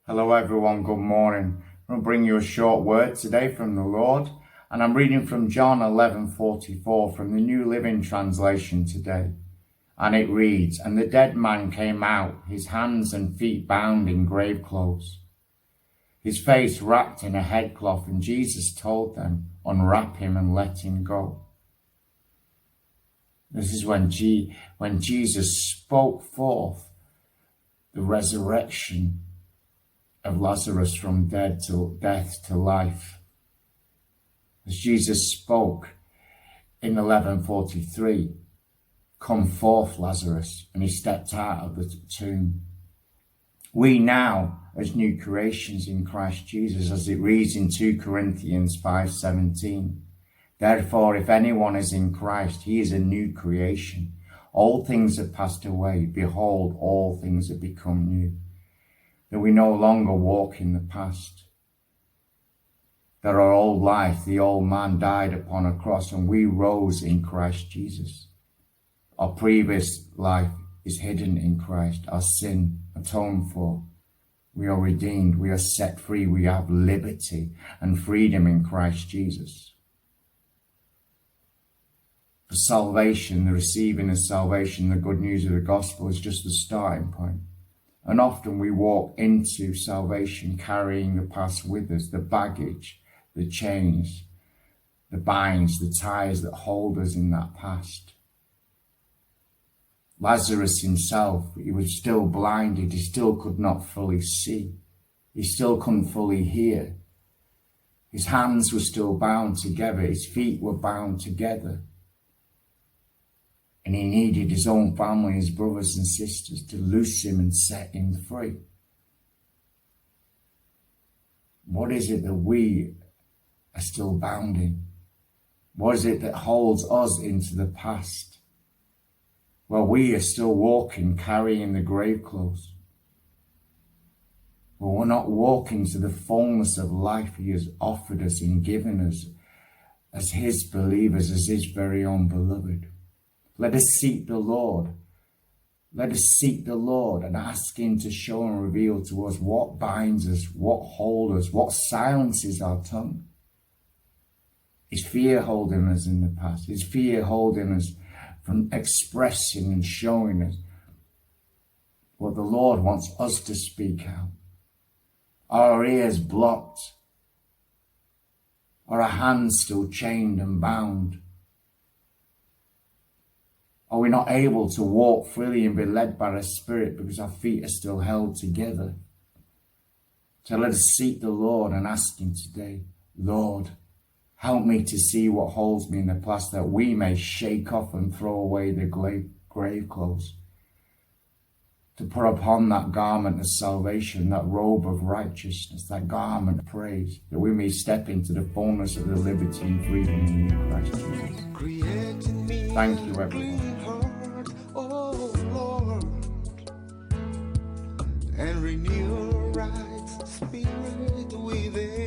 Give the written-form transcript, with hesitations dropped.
Hello everyone, good morning. I'm going to bring you a short word today from the Lord, and I'm reading from John 11:44 from the New Living Translation today. And it reads, "And the dead man came out, his hands and feet bound in grave clothes, his face wrapped in a headcloth, and Jesus told them, 'Unwrap him and let him go.'" This is when Jesus spoke forth the resurrection of Lazarus from death to life. As Jesus spoke in 11:43, "Come forth, Lazarus," and he stepped out of the tomb. We now, as new creations in Christ Jesus, as it reads in 2 Corinthians 5:17, "Therefore, if anyone is in Christ, he is a new creation. All things have passed away. Behold, all things have become new." That we no longer walk in the past. That our old life, the old man, died upon a cross and we rose in Christ Jesus. Our previous life is hidden in Christ, our sin atoned for. We are redeemed, we are set free, we have liberty and freedom in Christ Jesus. The salvation, the receiving of salvation, the good news of the gospel is just the starting point. And often we walk into salvation carrying the past with us, the baggage, the chains, the binds, the ties that hold us in that past. Lazarus himself, he was still blinded, he still could not fully see, he still couldn't fully hear. His hands were still bound together, his feet were bound together. And he needed his own family, his brothers and sisters, to loose him and set him free. What is it that we are still bound in? What is it that holds us into the past? Well, we are still walking, carrying the grave clothes. But we're not walking to the fullness of life he has offered us and given us as his believers, as his very own beloved. Let us seek the Lord. Let us seek the Lord and ask him to show and reveal to us what binds us, what holds us, what silences our tongue. Is fear holding us in the past? Is fear holding us from expressing and showing us what the Lord wants us to speak out? Are our ears blocked? Are our hands still chained and bound? Are we not able to walk freely and be led by the Spirit because our feet are still held together? So let us seek the Lord and ask him today, "Lord, help me to see what holds me in the past, that we may shake off and throw away the grave clothes, to put upon that garment of salvation, that robe of righteousness, that garment of praise, that we may step into the fullness of the liberty and freedom in you, Christ Jesus." Thank you, everyone. And renew a right spirit within.